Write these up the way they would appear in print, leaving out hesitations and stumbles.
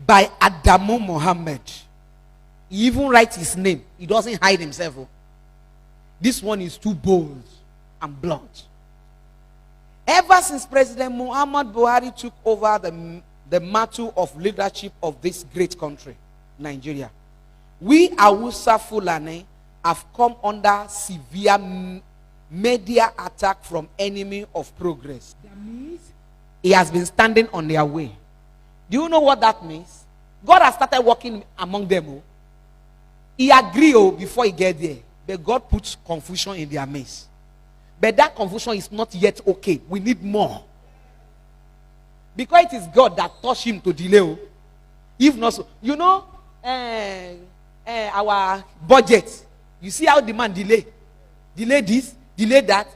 by Adamu Muhammad. He even writes his name. He doesn't hide himself. This one is too bold and blunt. Ever since President Muhammad Buhari took over the mantle of leadership of this great country, Nigeria, we Hausa Fulani have come under severe media attack from enemy of progress. That means he has been standing on their way. Do you know what that means? God has started working among them. He agreed before he get there, but God puts confusion in their midst. But that confusion is not yet okay. We need more. Because it is God that touched him to delay. If not so, you know, our budget. You see how the man delay this, delay that,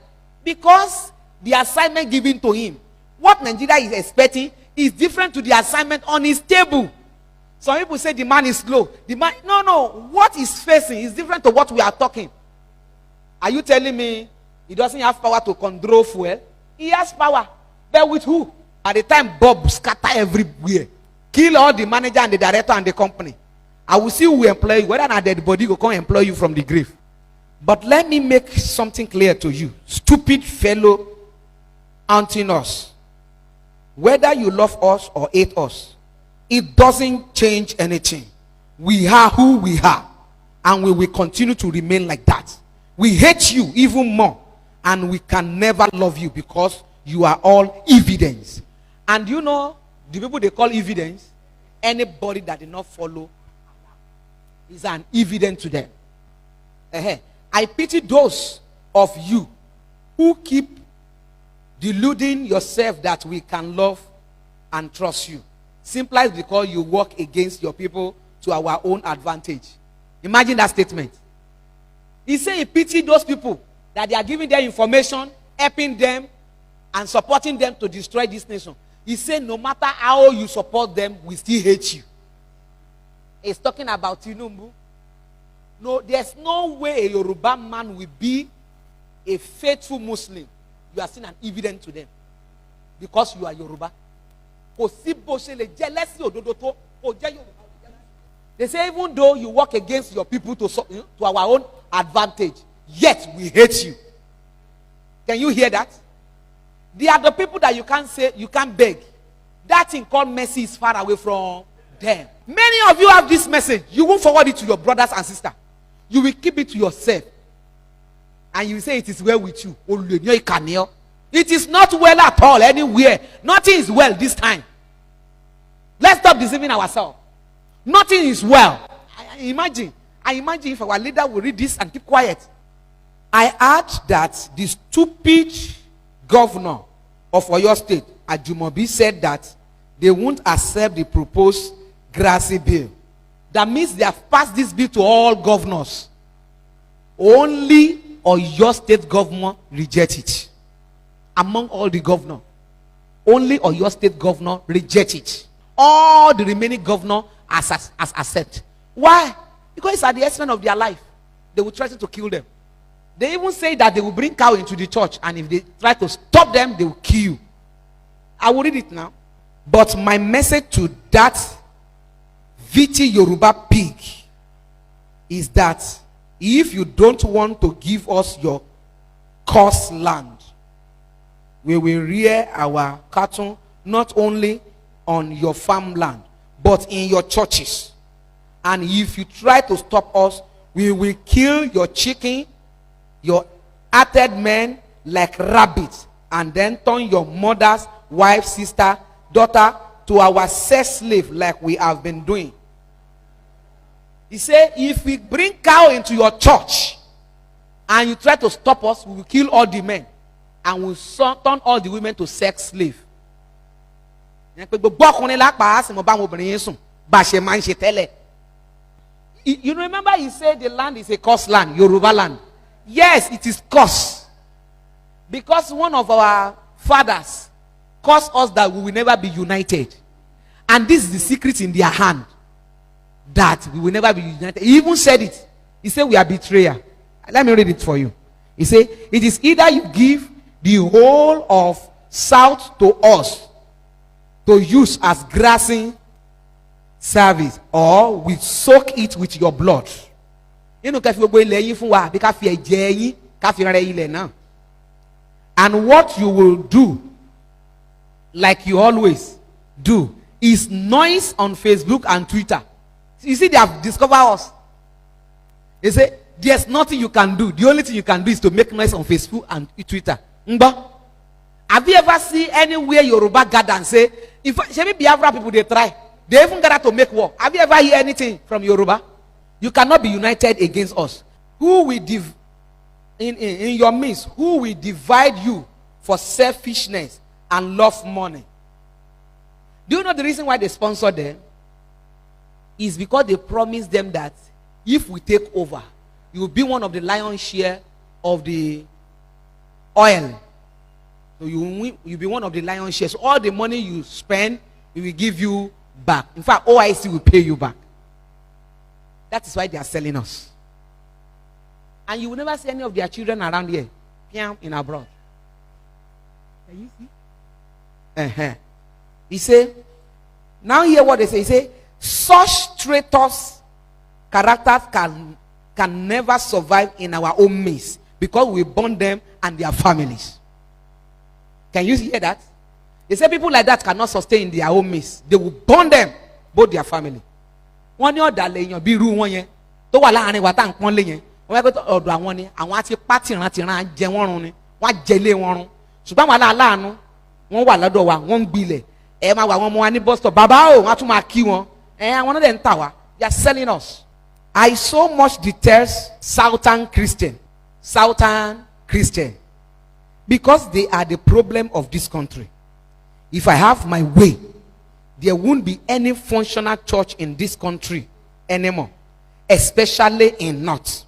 because the assignment given to him, what Nigeria is expecting, is different to the assignment on his table. Some people say the man is slow. The man, no. What he's facing is different to what we are talking. Are you telling me he doesn't have power to control fuel? He has power. But with who? At the time, Bob scatter everywhere. Kill all the manager and the director and the company. I will see who will employ you. Whether or not dead body will come employ you from the grave. But let me make something clear to you. Stupid fellow haunting us. Whether you love us or hate us, it doesn't change anything. We are who we are. And we will continue to remain like that. We hate you even more. And we can never love you because you are all evidence. And you know, the people they call evidence, anybody that did not follow is an evidence to them. I pity those of you who keep deluding yourself that we can love and trust you, simply because you work against your people to our own advantage. Imagine that statement. He said he pity those people that they are giving their information, helping them, and supporting them to destroy this nation. He said no matter how you support them, we still hate you. He's talking about Tinubu. No, there's no way a Yoruba man will be a faithful Muslim. You are seen an evidence to them because you are Yoruba. They say even though you work against your people to our own advantage, yet we hate you. Can you hear that? They are the people that you can't say, you can't beg. That thing called mercy is far away from them. Many of you have this message. You won't forward it to your brothers and sisters. You will keep it to yourself. And you will say it is well with you. It is not well at all anywhere. Nothing is well this time. Let's stop deceiving ourselves. Nothing is well. I imagine if our leader will read this and keep quiet. I add that the stupid governor of Oyo State, Ajumobi, said that they won't accept the proposed grassy bill. That means they have passed this bill to all governors. Only Oyo State governor reject it. Among all the governors, only Oyo State governor reject it. All the remaining governors as accept. Why? Because it's at the expense of their life. They will threaten to kill them. They even say that they will bring cow into the church, and if they try to stop them, they will kill you. I will read it now. But my message to that Viti Yoruba pig is that if you don't want to give us your cursed land, we will rear our cattle not only on your farmland, but in your churches. And if you try to stop us, we will kill your chicken, your hearted men like rabbits, and then turn your mother's wife, sister, daughter to our sex slave like we have been doing. He said, if we bring cow into your church and you try to stop us, we will kill all the men and we'll turn all the women to sex slave. You remember he said the land is a cursed land, Yoruba land. Yes, it is cursed. Because one of our fathers caused us that we will never be united. And this is the secret in their hand. That we will never be united. He even said it. He said we are betrayer. Let me read it for you. He said, it is either you give the whole of south to us to use as grazing service, or we soak it with your blood. You know, and what you will do, like you always do, is noise on Facebook and Twitter. You see, they have discovered us. They say there's nothing you can do. The only thing you can do is to make noise on Facebook and Twitter. Have you ever seen anywhere Yoruba gather and say, if Biafra people they try, they even gather to make war? Have you ever heard anything from Yoruba? You cannot be united against us. Who will in your midst, who will divide you for selfishness and love money? Do you know the reason why they sponsor them? Is because they promised them that if we take over, you will be one of the lion's share of the oil. So you'll be one of the lion's shares. So all the money you spend, we will give you back. In fact, OIC will pay you back. That is why they are selling us. And you will never see any of their children around here in abroad. Can you see? He said, now hear what they say. He said, such traitors characters can never survive in our own midst because we burn them and their families. Can you hear that? They say people like that cannot sustain in their own midst. They will burn them, both their family. One year that be rule 1 year. To wala ane wata nkpon le yen. Wọ́n go to ọ̀dọ̀ àwọn ni, àwọn àti party ran jẹ wọ́n run ni. Wọ́n jẹlé wọ́n run. Ṣùgbọ́n wala aláàánú, wọ́n wà lọ́dọ̀ wa, wọ́n gbilẹ̀. Ẹ máa wà wọ́n mọ wa ní bus stop. Bàbá o, wọ́n tún máa kí wọn. Àwọn náà dẹ̀ ń tà wá. They are selling us. I so much detest Southern Christian. Because they are the problem of this country. If I have my way, there won't be any functional church in this country anymore, especially in North.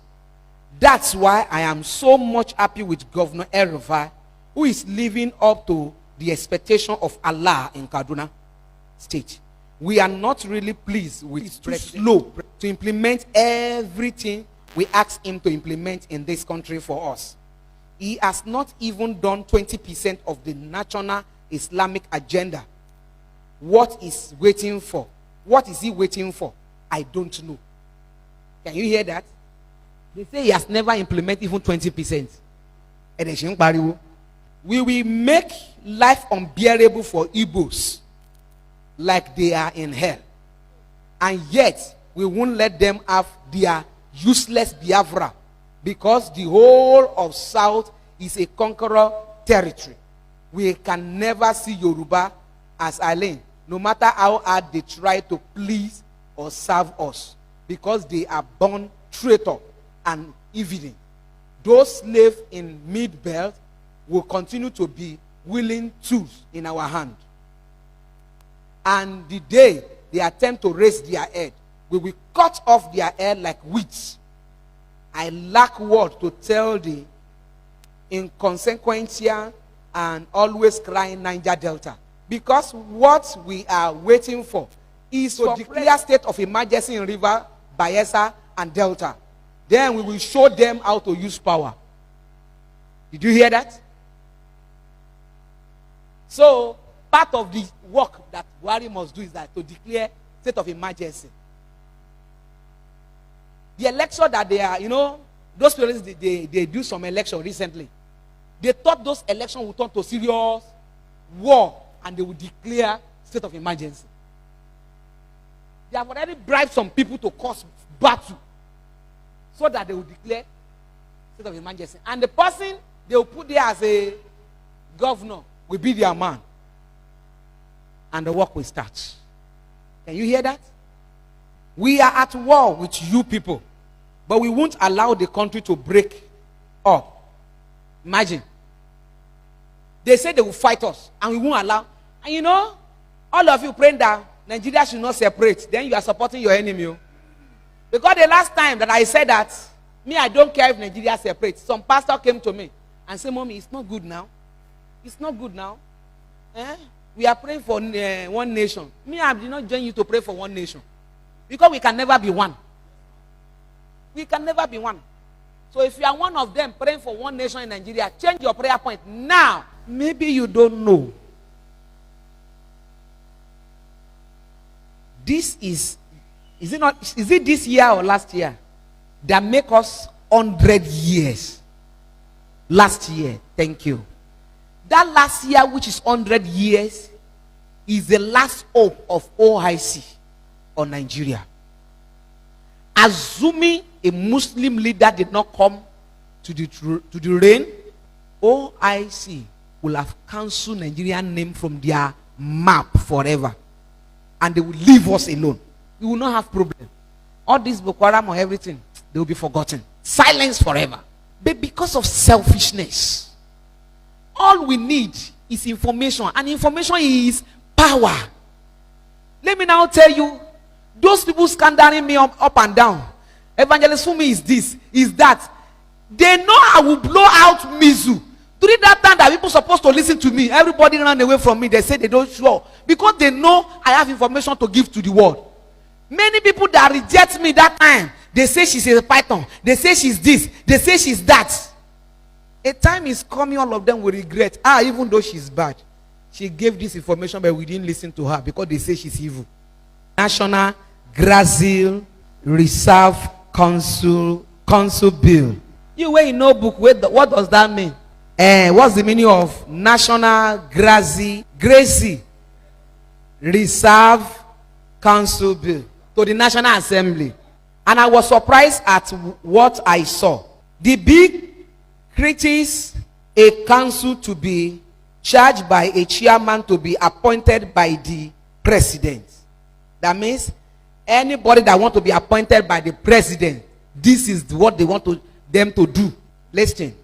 That's why I am so much happy with Governor El-Rufai, who is living up to the expectation of Allah in Kaduna State. We are not really pleased with his too slow to implement everything we ask him to implement in this country for us. He has not even done 20% of the national Islamic agenda. What is waiting for? What is he waiting for? I don't know. Can you hear that? They say he has never implemented even 20%. We will make life unbearable for Igbos like they are in hell. And yet, we won't let them have their useless Biafra because the whole of South is a conqueror territory. We can never see Yoruba as Island, no matter how hard they try to please or serve us, because they are born traitor and evening. Those slaves in mid-belt will continue to be willing tools in our hand. And the day they attempt to raise their head, we will cut off their head like weeds. I lack word to tell the inconsequential and always crying Niger Delta. Because what we are waiting for is to declare state of emergency in River, Bayelsa, and Delta. Then we will show them how to use power. Did you hear that? So, part of the work that Buhari must do is that to declare state of emergency. The election that they are, those people, they do some election recently. They thought those elections would turn to serious war and they would declare state of emergency. They have already bribed some people to cause battle so that they will declare state of emergency. And the person they will put there as a governor will be their man. And the work will start. Can you hear that? We are at war with you people, but we won't allow the country to break up. Imagine. They say they will fight us, and we won't allow. And all of you praying that Nigeria should not separate, then you are supporting your enemy. Because the last time that I said that, I don't care if Nigeria separates, some pastor came to me and said, Mommy, it's not good now. It's not good now. We are praying for one nation. I did not join you to pray for one nation. Because we can never be one. We can never be one. So if you are one of them praying for one nation in Nigeria, change your prayer point now. Maybe you don't know. This is it not? Is it this year or last year that make us 100 years? Last year, thank you. That last year, which is 100 years, is the last hope of OIC on Nigeria. Assuming a Muslim leader did not come to the reign, OIC will have cancelled Nigerian name from their map forever, and they will leave us alone. We will not have problem. All this Boko Haram or everything, they will be forgotten. Silence forever. But because of selfishness, all we need is information, and information is power. Let me now tell you, those people scandering me up and down, Evangelist Fumi is this, is that. They know I will blow out Mizu. During that time that people supposed to listen to me, everybody ran away from me. They say they don't show, because they know I have information to give to the world. Many people that reject me that time, they say she's a python, they say she's this, they say she's that. A time is coming, all of them will regret. Even though she's bad, she gave this information, but we didn't listen to her because they say she's evil. National Grazil Reserve Council Bill. You wear a notebook, what does that mean? What's the meaning of National Grazi Reserve Council Bill to the National Assembly? And I was surprised at what I saw. The bill creates a council to be charged by a chairman to be appointed by the president. That means anybody that want to be appointed by the president, this is what they want them to do. Listen.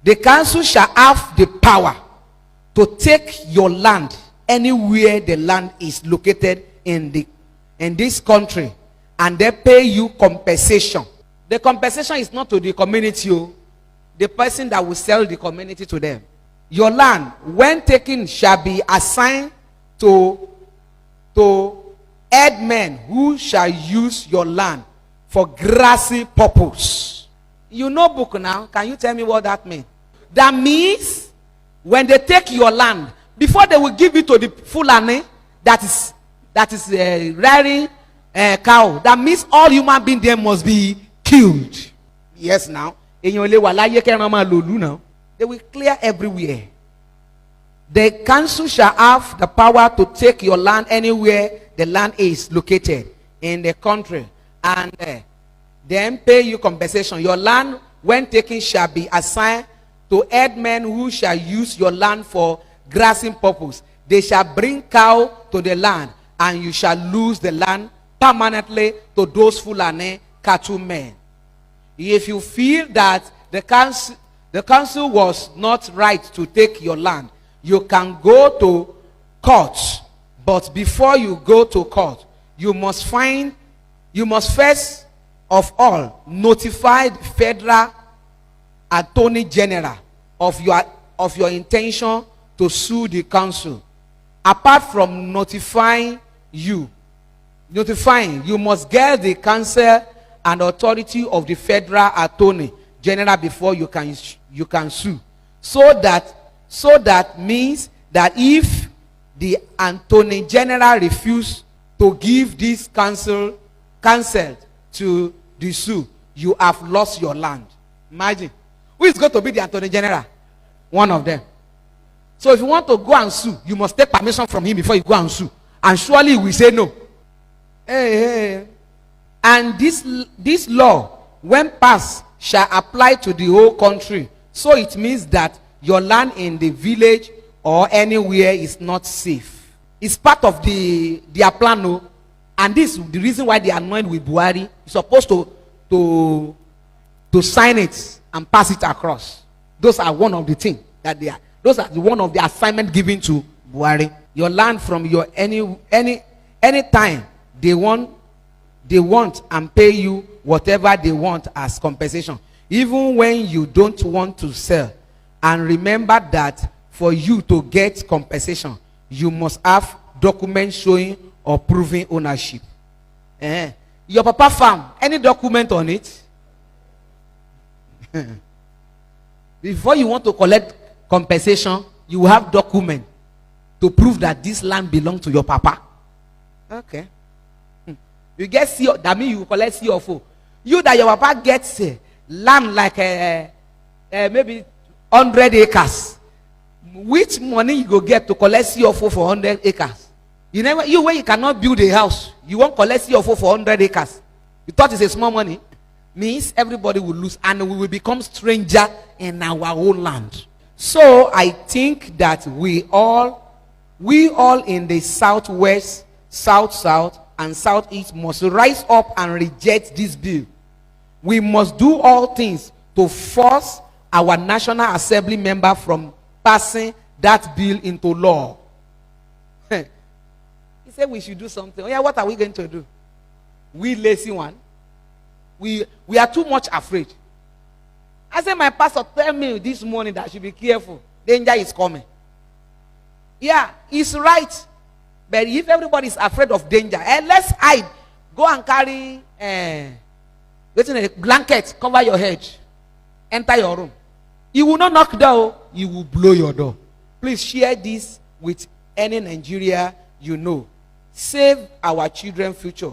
The council shall have the power to take your land anywhere the land is located in this country, and they pay you compensation. The compensation is not to the community, the person that will sell the community to them. Your land, when taken, shall be assigned to headmen who shall use your land for grassy purpose. You know book now. Can you tell me what that means? That means when they take your land, before they will give it to the Fulani that is rearing cow, that means all human beings there must be killed. Yes, now they will clear everywhere. The council shall have the power to take your land anywhere the land is located in the country, and then pay you compensation. Your land, when taken, shall be assigned to headmen who shall use your land for grazing purpose. They shall bring cow to the land, and you shall lose the land permanently to those Fulani cattlemen. If you feel that the council was not right to take your land, you can go to court. But before you go to court, you must first of all notify the federal attorney general of your intention to sue the council. Apart from notifying, you must get the counsel and authority of the federal attorney general before you can sue. So that means that if the attorney general refuse to give this counsel to the sue, you have lost your land. Imagine. Who is going to be the attorney general? One of them. So if you want to go and sue, you must take permission from him before you go and sue. And surely he will say no. Hey. And this law, when passed, shall apply to the whole country. So it means that your land in the village or anywhere is not safe. It's part of their plan, no? And this is the reason why they are annoyed with Buhari. You're supposed to sign it and pass it across. Those are one of the things that they are. Those are one of the assignment given to Buhari. Your land from your any time they want and pay you whatever they want as compensation, even when you don't want to sell. And remember that for you to get compensation, you must have documents showing or proving ownership. Your papa farm, any document on it? Before you want to collect compensation, you have document to prove that this land belongs to your papa. Okay. You get C, that means you collect CFO. You that your papa gets land like maybe 100 acres. Which money you go get to collect CFO for 100 acres? You never, you where you cannot build a house, you won't collect CFO for 100 acres. You thought it's a small money? Means everybody will lose and we will become stranger in our own land. So I think that we all in the southwest, south, and southeast must rise up and reject this bill. We must do all things to force our National Assembly member from passing that bill into law. He said we should do something. Oh yeah, what are we going to do? We lazy one. We are too much afraid. I said my pastor tell me this morning that I should be careful. Danger is coming. Yeah, he's right. But if everybody is afraid of danger, let's hide. Go and carry a blanket, cover your head, enter your room. You will not knock door, you will blow your door. Please share this with any Nigeria you know. Save our children's future.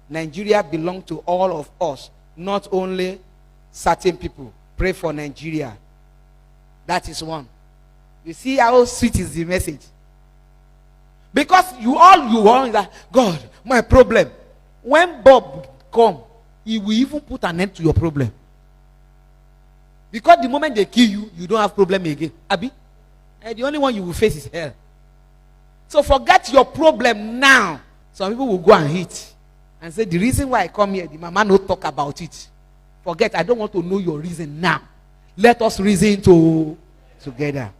Nigeria belongs to all of us, not only certain people. Pray for Nigeria. That is one. You see how sweet is the message? Because you want is that, God, my problem. When Bob come, he will even put an end to your problem. Because the moment they kill you, you don't have problem again. Abi? And the only one you will face is hell. So forget your problem now. Some people will go and hit and say, the reason why I come here, the mama no talk about it. Forget, I don't want to know your reason now. Let us reason together.